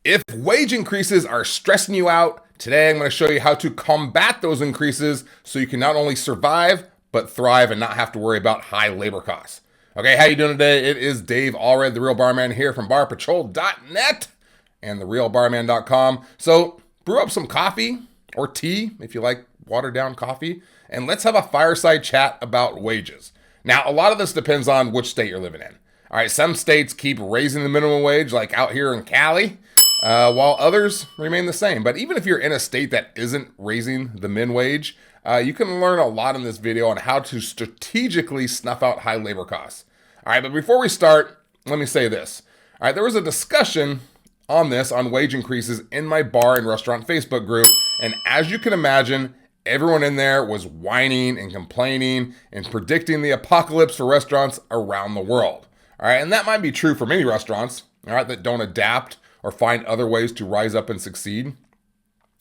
If wage increases are stressing you out, today I'm going to show you how to combat those increases so you can not only survive, but thrive and not have to worry about high labor costs. Okay, how you doing today? It is Dave Allred, the Real Barman here from barpatrol.net and therealbarman.com. So brew up some coffee or tea if you like watered down coffee, and let's have a fireside chat about wages. Now, a lot of this depends on which state you're living in. All right, some states keep raising the minimum wage, like out here in Cali, while others remain the same. But even if you're in a state that isn't raising the min wage, you can learn a lot in this video on how to strategically snuff out high labor costs. All right, but before we start, let me say this. All right, there was a discussion on this, on wage increases, in my bar and restaurant Facebook group. And as you can imagine, everyone in there was whining and complaining and predicting the apocalypse for restaurants around the world. All right, and that might be true for many restaurants, all right, that don't adapt or find other ways to rise up and succeed.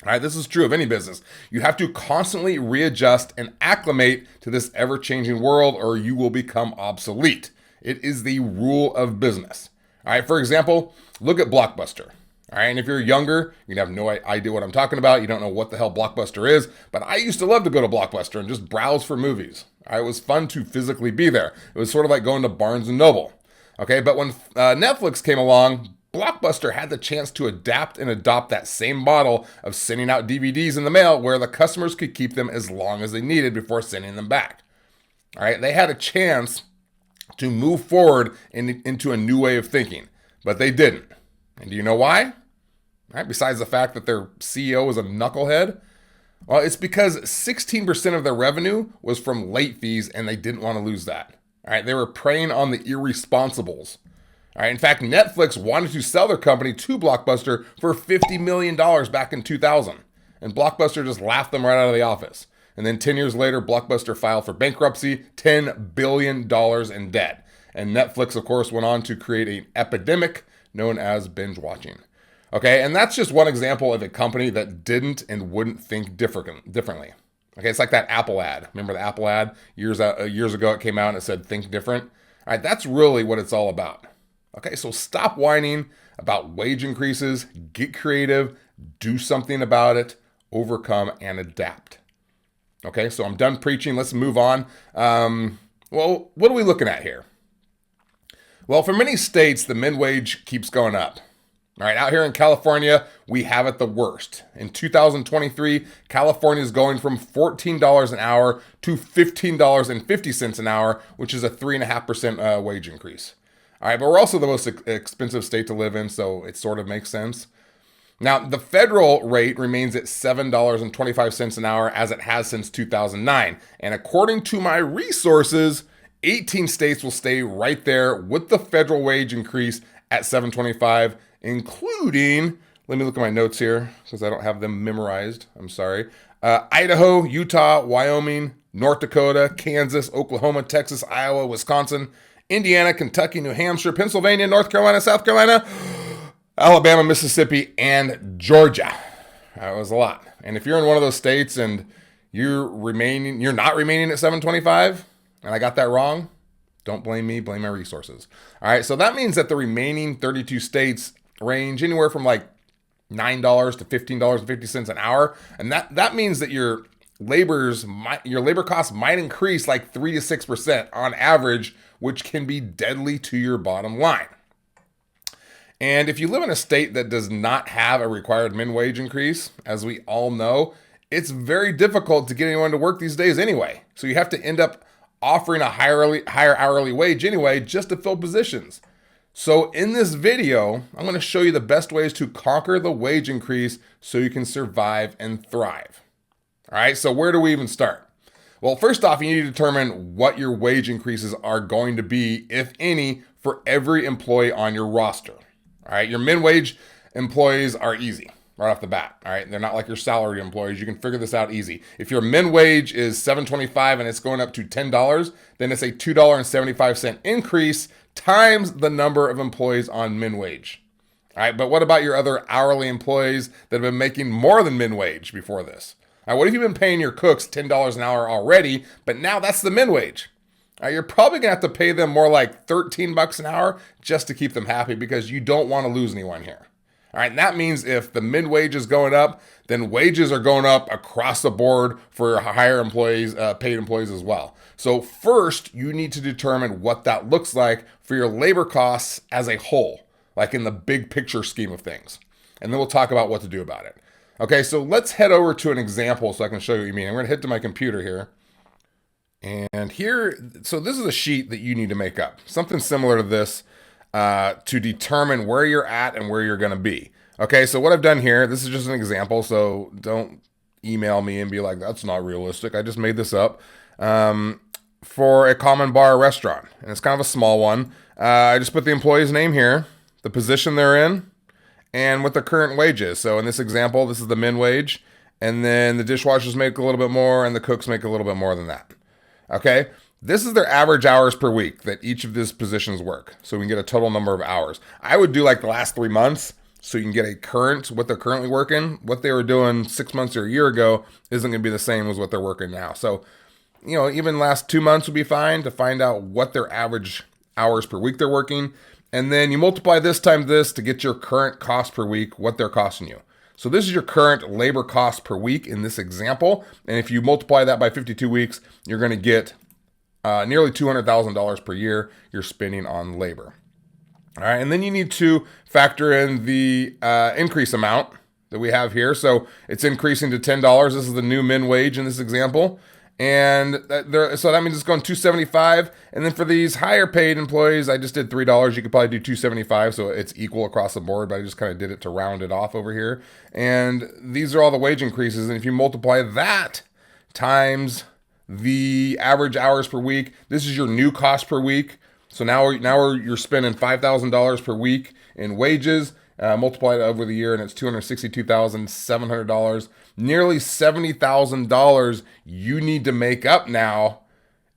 All right, this is true of any business. You have to constantly readjust and acclimate to this ever-changing world, or you will become obsolete. It is the rule of business. All right, for example, look at Blockbuster. All right, and if you're younger, you have no idea what I'm talking about. You don't know what the hell Blockbuster is, but I used to love to go to Blockbuster and just browse for movies. All right, it was fun to physically be there. It was sort of like going to Barnes & Noble. Okay, but when Netflix came along, Blockbuster had the chance to adapt and adopt that same model of sending out DVDs in the mail where the customers could keep them as long as they needed before sending them back. All right, they had a chance to move forward into a new way of thinking, but they didn't. And do you know why? All right, besides the fact that their CEO was a knucklehead? Well, it's because 16% of their revenue was from late fees, and they didn't want to lose that. All right, they were preying on the irresponsibles. All right, in fact, Netflix wanted to sell their company to Blockbuster for $50 million back in 2000. And Blockbuster just laughed them right out of the office. And then 10 years later, Blockbuster filed for bankruptcy, $10 billion in debt. And Netflix, of course, went on to create an epidemic known as binge watching. Okay, and that's just one example of a company that didn't and wouldn't think differently. Okay, it's like that Apple ad. Remember the Apple ad? Years ago it came out and it said, think different. All right, that's really what it's all about. Okay, so stop whining about wage increases, get creative, do something about it, overcome and adapt. Okay, so I'm done preaching. Let's move on. Well, what are we looking at here? Well, for many states, the min wage keeps going up. All right, out here in California, we have it the worst. In 2023, California is going from $14 an hour to $15.50 an hour, which is a 3.5% wage increase. All right, but we're also the most expensive state to live in, so it sort of makes sense. Now, the federal rate remains at $7.25 an hour as it has since 2009. And according to my resources, 18 states will stay right there with the federal wage increase at $7.25, including, let me look at my notes here because I don't have them memorized. I'm sorry. Idaho, Utah, Wyoming, North Dakota, Kansas, Oklahoma, Texas, Iowa, Wisconsin, Indiana, Kentucky, New Hampshire, Pennsylvania, North Carolina, South Carolina, Alabama, Mississippi, and Georgia. That was a lot. And if you're in one of those states and you're not remaining at $7.25, and I got that wrong, don't blame me, blame my resources. All right, so that means that the remaining 32 states range anywhere from like $9 to $15.50 an hour. And that means that your labor costs might increase like 3 to 6% on average, which can be deadly to your bottom line. And if you live in a state that does not have a required min wage increase, as we all know, it's very difficult to get anyone to work these days anyway. So you have to end up offering a higher hourly wage anyway, just to fill positions. So in this video, I'm going to show you the best ways to conquer the wage increase so you can survive and thrive. All right, so where do we even start? Well, first off, you need to determine what your wage increases are going to be, if any, for every employee on your roster. All right, your min wage employees are easy right off the bat. All right, they're not like your salary employees. You can figure this out easy. If your min wage is $7.25 and it's going up to $10, then it's a $2.75 increase times the number of employees on min wage. All right, but what about your other hourly employees that have been making more than min wage before this? All right, what if you've been paying your cooks $10 an hour already, but now that's the min wage? You're probably going to have to pay them more like $13 an hour just to keep them happy because you don't want to lose anyone here. All right, and that means if the mid wage is going up, then wages are going up across the board for higher employees, paid employees as well. So first, you need to determine what that looks like for your labor costs as a whole, like in the big picture scheme of things. And then we'll talk about what to do about it. Okay, so let's head over to an example so I can show you what you mean. I'm going to head to my computer here. And here, so this is a sheet that you need to make up. Something similar to this to determine where you're at and where you're going to be. Okay, so what I've done here, this is just an example, so don't email me and be like, that's not realistic. I just made this up for a common bar restaurant. And it's kind of a small one. I just put the employee's name here, the position they're in, and what the current wage is. So in this example, this is the min wage. And then the dishwashers make a little bit more and the cooks make a little bit more than that. Okay, this is their average hours per week that each of these positions work. So we can get a total number of hours. I would do like the last 3 months so you can get a current, what they're currently working. What they were doing 6 months or a year ago isn't going to be the same as what they're working now. So, you know, even last 2 months would be fine to find out what their average hours per week they're working. And then you multiply this times this to get your current cost per week, what they're costing you. So this is your current labor cost per week in this example. And if you multiply that by 52 weeks, you're going to get nearly $200,000 per year you're spending on labor. All right, and then you need to factor in the increase amount that we have here. So it's increasing to $10. This is the new min wage in this example. And so that means it's going $275. And then for these higher paid employees, I just did $3. You could probably do $275, so it's equal across the board, but I just kind of did it to round it off over here. And these are all the wage increases. And if you multiply that times the average hours per week, this is your new cost per week. So now you're spending $5,000 per week in wages. Multiply it over the year, and it's $262,700. Nearly $70,000 you need to make up now,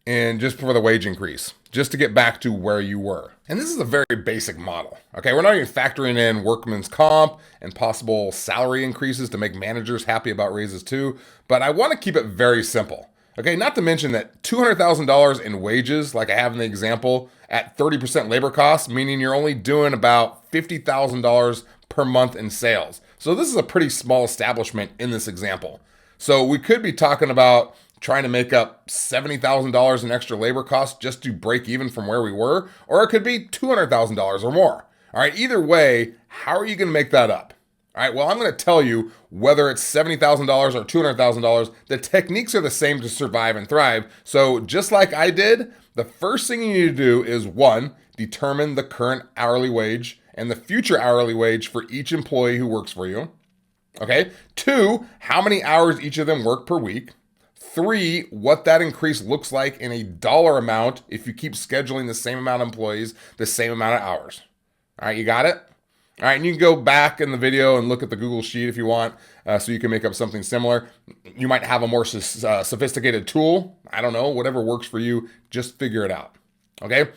and just for the wage increase, just to get back to where you were. And this is a very basic model. Okay, we're not even factoring in workman's comp and possible salary increases to make managers happy about raises too. But I want to keep it very simple. Okay, not to mention that $200,000 in wages, like I have in the example, at 30% labor costs, meaning you're only doing about $50,000 per month in sales. So this is a pretty small establishment in this example. So we could be talking about trying to make up $70,000 in extra labor costs just to break even from where we were, or it could be $200,000 or more. All right, either way, how are you going to make that up? All right, well, I'm going to tell you whether it's $70,000 or $200,000, the techniques are the same to survive and thrive. So just like I did, the first thing you need to do is 1, determine the current hourly wage and the future hourly wage for each employee who works for you. Okay, 2, how many hours each of them work per week. 3, what that increase looks like in a dollar amount if you keep scheduling the same amount of employees, the same amount of hours. All right, you got it? All right, and you can go back in the video and look at the Google Sheet if you want, so you can make up something similar. You might have a more sophisticated tool. I don't know, whatever works for you, just figure it out, okay?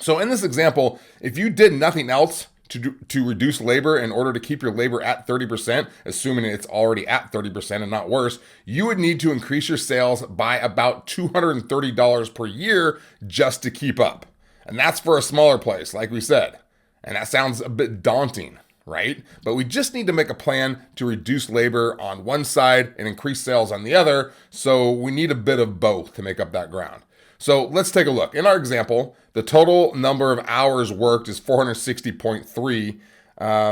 So in this example, if you did nothing else to reduce labor in order to keep your labor at 30%, assuming it's already at 30% and not worse, you would need to increase your sales by about $230 per year just to keep up. And that's for a smaller place, like we said. And that sounds a bit daunting, right? But we just need to make a plan to reduce labor on one side and increase sales on the other. So we need a bit of both to make up that ground. So let's take a look. In our example, the total number of hours worked is 460.3.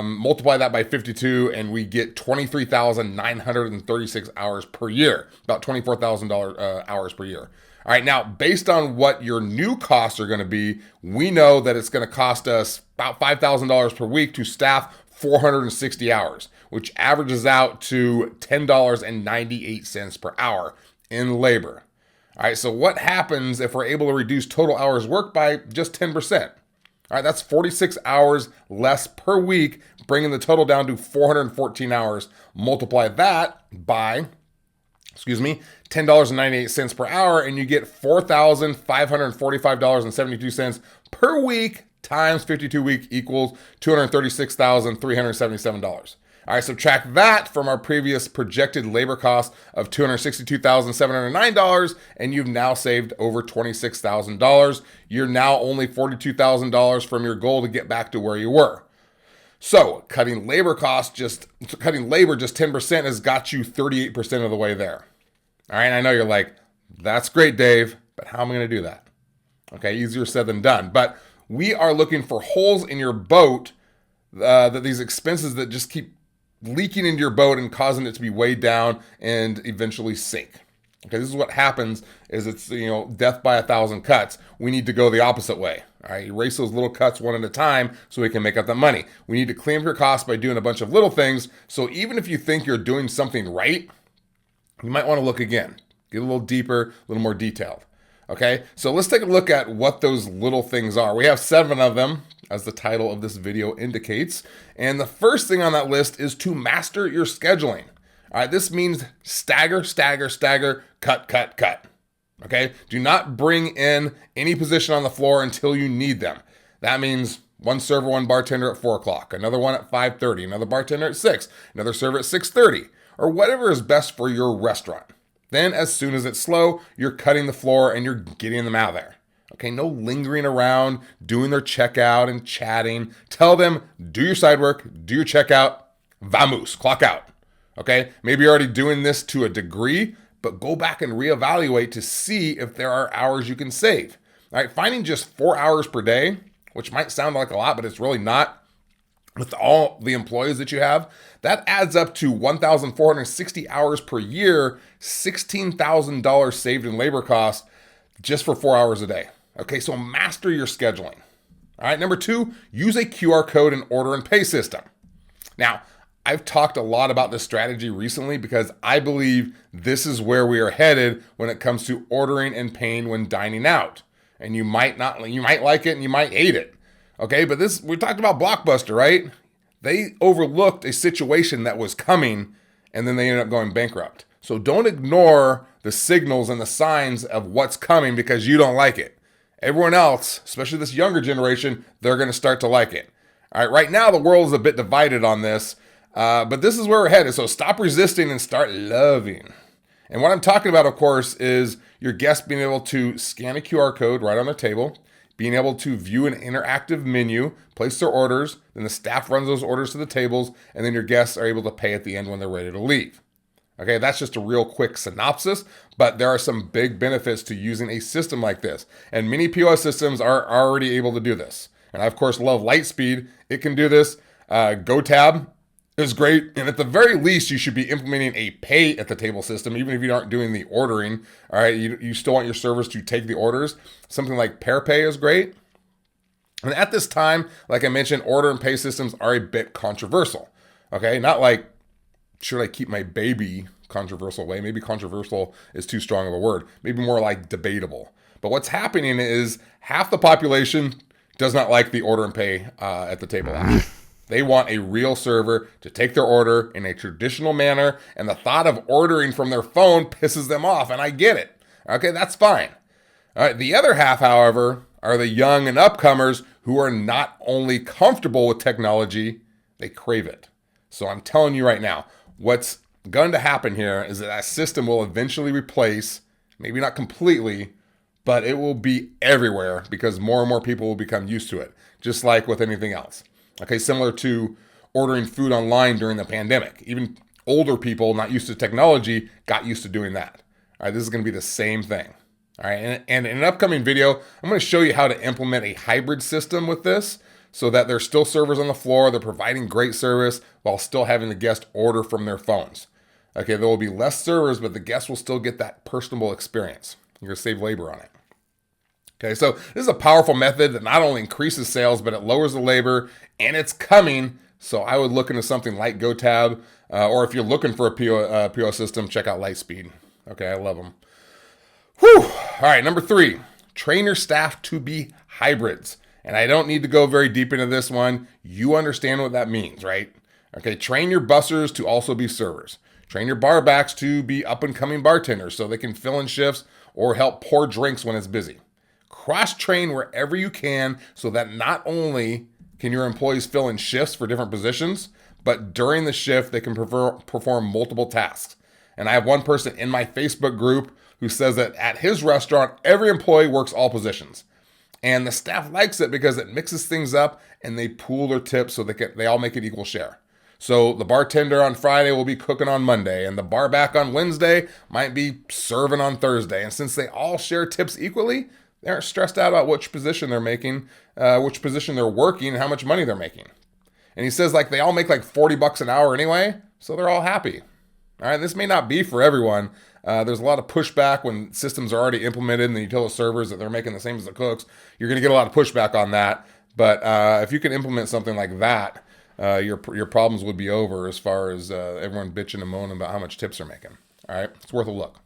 Multiply that by 52 and we get 23,936 hours per year, about $24,000 hours per year. All right, now based on what your new costs are going to be, we know that it's going to cost us about $5,000 per week to staff 460 hours, which averages out to $10.98 per hour in labor. All right, so what happens if we're able to reduce total hours worked by just 10%? All right, that's 46 hours less per week, bringing the total down to 414 hours. Multiply that by $10.98 per hour, and you get $4,545.72 per week times 52 week equals $236,377. All right, subtract that from our previous projected labor cost of $262,709, and you've now saved over $26,000. You're now only $42,000 from your goal to get back to where you were. So cutting labor just 10% has got you 38% of the way there. All right, and I know you're like, that's great, Dave, but how am I going to do that? Okay, easier said than done. But we are looking for holes in your boat, that these expenses that just keep leaking into your boat and causing it to be weighed down and eventually sink. Okay, this is what happens is it's, death by 1,000 cuts. We need to go the opposite way. All right, erase those little cuts one at a time so we can make up the money. We need to clean up your costs by doing a bunch of little things. So even if you think you're doing something right, you might want to look again, get a little deeper, a little more detailed. Okay, so let's take a look at what those little things are. We have 7 of them, as the title of this video indicates. And the first thing on that list is to master your scheduling. All right, this means stagger, cut, cut, cut. Okay, do not bring in any position on the floor until you need them. That means one server, one bartender at 4 o'clock, another one at 5:30, another bartender at 6, another server at 6:30, or whatever is best for your restaurant. Then as soon as it's slow, you're cutting the floor and you're getting them out of there. Okay, no lingering around, doing their checkout and chatting. Tell them, do your side work, do your checkout, vamos, clock out. Okay, maybe you're already doing this to a degree, but go back and reevaluate to see if there are hours you can save. All right, finding just 4 hours per day, which might sound like a lot, but it's really not. With all the employees that you have, that adds up to 1,460 hours per year, $16,000 saved in labor costs just for 4 hours a day. Okay, so master your scheduling. All right, number 2, use a QR code and order and pay system. Now, I've talked a lot about this strategy recently because I believe this is where we are headed when it comes to ordering and paying when dining out. And you might like it and you might hate it. Okay, but we talked about Blockbuster, right? They overlooked a situation that was coming and then they ended up going bankrupt. So don't ignore the signals and the signs of what's coming because you don't like it. Everyone else, especially this younger generation, they're going to start to like it. All right, right now the world is a bit divided on this, but this is where we're headed. So stop resisting and start loving. And what I'm talking about, of course, is your guests being able to scan a QR code right on their table, being able to view an interactive menu, place their orders, then the staff runs those orders to the tables, and then your guests are able to pay at the end when they're ready to leave. Okay, that's just a real quick synopsis, but there are some big benefits to using a system like this. And many POS systems are already able to do this. And I, of course, love Lightspeed. It can do this. GoTab is great. And at the very least, you should be implementing a pay at the table system, even if you aren't doing the ordering. All right, you still want your servers to take the orders. Something like PairPay is great. And at this time, like I mentioned, order and pay systems are a bit controversial. Okay, not like, should I keep my baby controversial way? Maybe controversial is too strong of a word. Maybe more like debatable. But what's happening is half the population does not like the order and pay at the table option. They want a real server to take their order in a traditional manner, and the thought of ordering from their phone pisses them off, and I get it. Okay, that's fine. All right, the other half, however, are the young and upcomers who are not only comfortable with technology, they crave it. So I'm telling you right now, what's going to happen here is that system will eventually replace, maybe not completely, but it will be everywhere because more and more people will become used to it, just like with anything else. Okay, similar to ordering food online during the pandemic. Even older people not used to technology got used to doing that. All right, this is going to be the same thing. All right, and in an upcoming video, I'm going to show you how to implement a hybrid system with this so that there's still servers on the floor, they're providing great service while still having the guest order from their phones. Okay, there will be less servers, but the guests will still get that personable experience. You're going to save labor on it. Okay, so this is a powerful method that not only increases sales, but it lowers the labor, and it's coming. So I would look into something like GoTab, or if you're looking for a POS system, check out Lightspeed. Okay, I love them. Whew. All right, number 3, train your staff to be hybrids. And I don't need to go very deep into this one. You understand what that means, right? Okay, train your bussers to also be servers. Train your barbacks to be up-and-coming bartenders so they can fill in shifts or help pour drinks when it's busy. Cross-train wherever you can so that not only can your employees fill in shifts for different positions, but during the shift, they can perform multiple tasks. And I have one person in my Facebook group who says that at his restaurant, every employee works all positions. And the staff likes it because it mixes things up and they pool their tips so they all make an equal share. So the bartender on Friday will be cooking on Monday, and the bar back on Wednesday might be serving on Thursday. And since they all share tips equally, they aren't stressed out about which position they're making, which position they're working, and how much money they're making. And he says like they all make like $40 an hour anyway, so they're all happy. All right, this may not be for everyone. There's a lot of pushback when systems are already implemented and you tell the servers that they're making the same as the cooks. You're going to get a lot of pushback on that. But if you can implement something like that, your problems would be over as far as everyone bitching and moaning about how much tips they're making. All right, it's worth a look.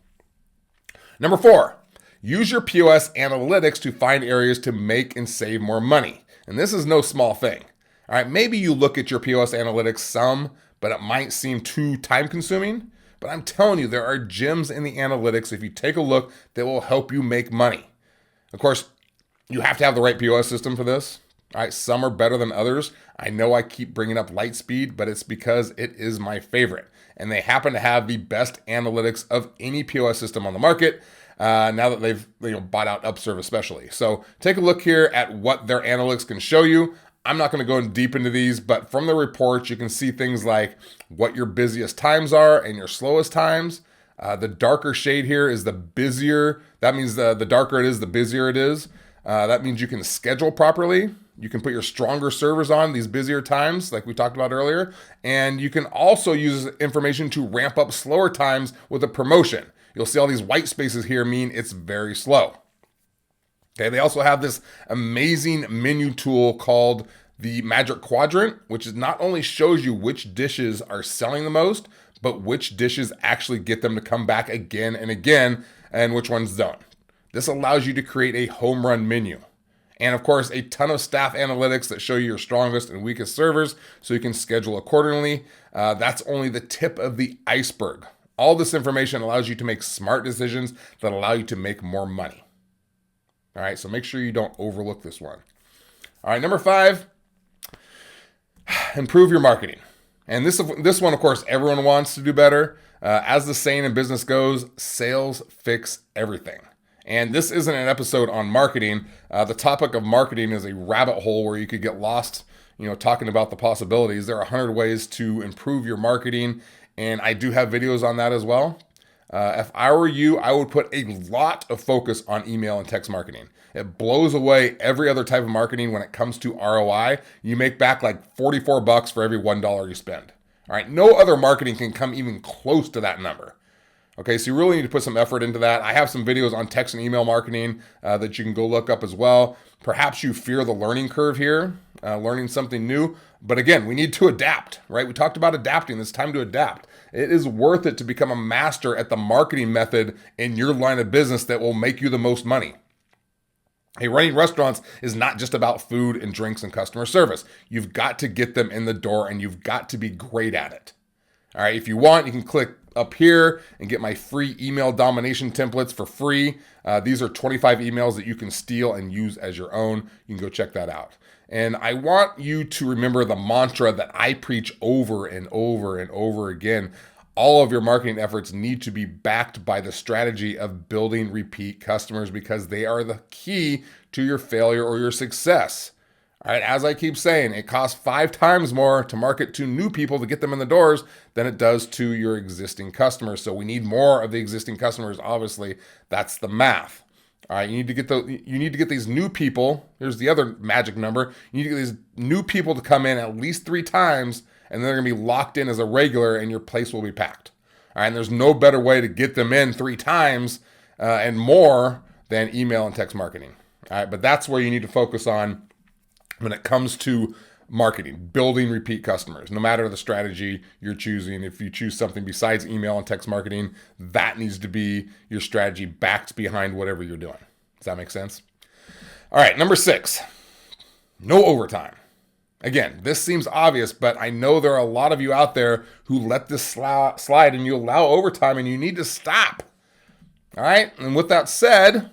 Number 4, use your POS analytics to find areas to make and save more money. And this is no small thing. All right, maybe you look at your POS analytics some, but it might seem too time consuming. But I'm telling you, there are gems in the analytics, if you take a look, that will help you make money. Of course, you have to have the right POS system for this. All right, some are better than others. I know I keep bringing up Lightspeed, but it's because it is my favorite. And they happen to have the best analytics of any POS system on the market, now that they've bought out Upserve especially. So take a look here at what their analytics can show you. I'm not going to go deep into these, but from the reports, you can see things like what your busiest times are and your slowest times. The darker shade here is the busier. That means the darker it is, the busier it is. That means you can schedule properly. You can put your stronger servers on these busier times, like we talked about earlier. And you can also use information to ramp up slower times with a promotion. You'll see all these white spaces here mean it's very slow. Okay, they also have this amazing menu tool called the Magic Quadrant, which not only shows you which dishes are selling the most, but which dishes actually get them to come back again and again, and which ones don't. This allows you to create a home run menu. And of course, a ton of staff analytics that show you your strongest and weakest servers so you can schedule accordingly. That's only the tip of the iceberg. All this information allows you to make smart decisions that allow you to make more money. All right, so make sure you don't overlook this one. All right, number 5, improve your marketing. And this one, of course, everyone wants to do better. As the saying in business goes, sales fix everything. And this isn't an episode on marketing. The topic of marketing is a rabbit hole where you could get lost, talking about the possibilities. There are 100 ways to improve your marketing, and I do have videos on that as well. If I were you, I would put a lot of focus on email and text marketing. It blows away every other type of marketing when it comes to ROI. You make back like $44 for every $1 you spend. All right, no other marketing can come even close to that number. Okay, so you really need to put some effort into that. I have some videos on text and email marketing that you can go look up as well. Perhaps you fear the learning curve here, learning something new. But again, we need to adapt, right? We talked about adapting. It's time to adapt. It is worth it to become a master at the marketing method in your line of business that will make you the most money. Hey, running restaurants is not just about food and drinks and customer service. You've got to get them in the door and you've got to be great at it. All right, if you want, you can click up here and get my free email domination templates for free. These are 25 emails that you can steal and use as your own. You can go check that out. And I want you to remember the mantra that I preach over and over and over again. All of your marketing efforts need to be backed by the strategy of building repeat customers because they are the key to your failure or your success. All right, as I keep saying, it costs 5 times more to market to new people to get them in the doors than it does to your existing customers. So we need more of the existing customers. Obviously, that's the math. All right, you need to get these new people. Here's the other magic number. You need to get these new people to come in at least 3 times, and they're going to be locked in as a regular, and your place will be packed. All right, and there's no better way to get them in 3 times and more than email and text marketing. All right, but that's where you need to focus on when it comes to marketing, building repeat customers. No matter the strategy you're choosing, if you choose something besides email and text marketing, that needs to be your strategy backed behind whatever you're doing. Does that make sense? All right, number 6, no overtime. Again, this seems obvious, but I know there are a lot of you out there who let this slide and you allow overtime and you need to stop. All right, and with that said,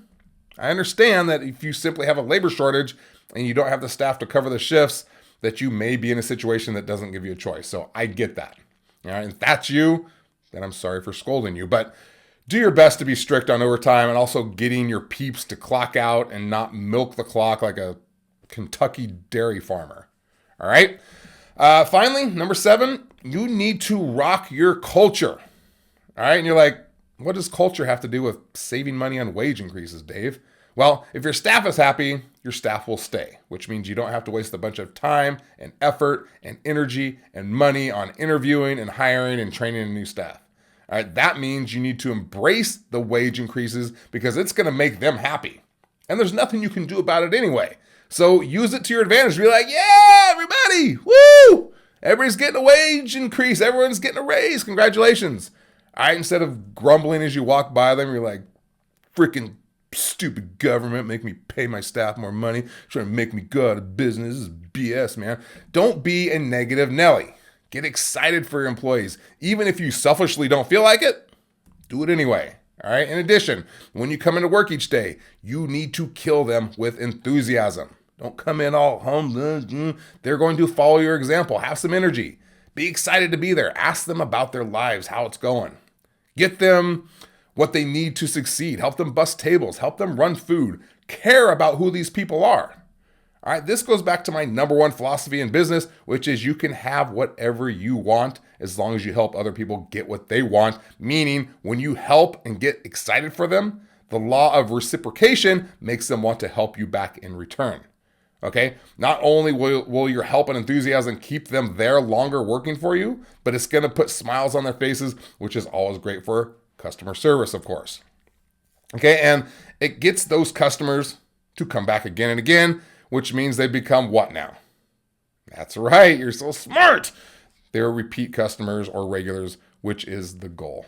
I understand that if you simply have a labor shortage and you don't have the staff to cover the shifts, that you may be in a situation that doesn't give you a choice. So I get that. All right, if that's you, then I'm sorry for scolding you. But Do your best to be strict on overtime and also getting your peeps to clock out and not milk the clock like a Kentucky dairy farmer. All right. Finally, number 7, you need to rock your culture. All right. And you're like, what does culture have to do with saving money on wage increases, Dave? Well, if your staff is happy, your staff will stay, which means you don't have to waste a bunch of time and effort and energy and money on interviewing and hiring and training new staff. All right, that means you need to embrace the wage increases because it's going to make them happy. And there's nothing you can do about it anyway. So use it to your advantage. Be like, yeah, everybody, woo! Everybody's getting a wage increase. Everyone's getting a raise. Congratulations. All right, instead of grumbling as you walk by them, you're like, freaking stupid government, make me pay my staff more money, trying to make me go out of business. This is BS, man. Don't be a negative Nelly. Get excited for your employees. Even if you selfishly don't feel like it, do it anyway. All right. In addition, when you come into work each day, you need to kill them with enthusiasm. Don't come in all hum. They're going to follow your example. Have some energy. Be excited to be there. Ask them about their lives, how it's going. Get them what they need to succeed. Help them bust tables. Help them run food. Care about who these people are. All right, this goes back to my number 1 philosophy in business, which is you can have whatever you want as long as you help other people get what they want. Meaning, when you help and get excited for them, the law of reciprocation makes them want to help you back in return. Okay, not only will your help and enthusiasm keep them there longer working for you, but it's going to put smiles on their faces, which is always great for customer service, of course. Okay, and it gets those customers to come back again and again, which means they become what now? That's right, you're so smart. They're repeat customers or regulars, which is the goal.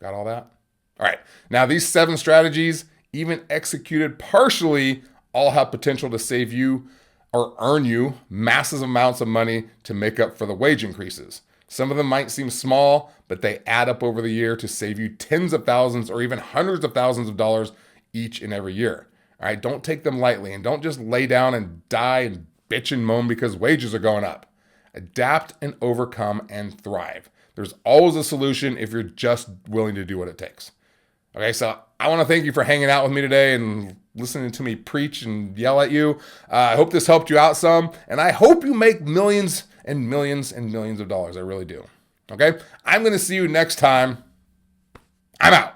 Got all that? All right, now these 7 strategies, even executed partially, all have potential to save you or earn you massive amounts of money to make up for the wage increases. Some of them might seem small, but they add up over the year to save you tens of thousands or even hundreds of thousands of dollars each and every year. All right, don't take them lightly and don't just lay down and die and bitch and moan because wages are going up. Adapt and overcome and thrive. There's always a solution if you're just willing to do what it takes. Okay, so I want to thank you for hanging out with me today and listening to me preach and yell at you. I hope this helped you out some, and I hope you make millions and millions and millions of dollars. I really do. Okay, I'm going to see you next time. I'm out.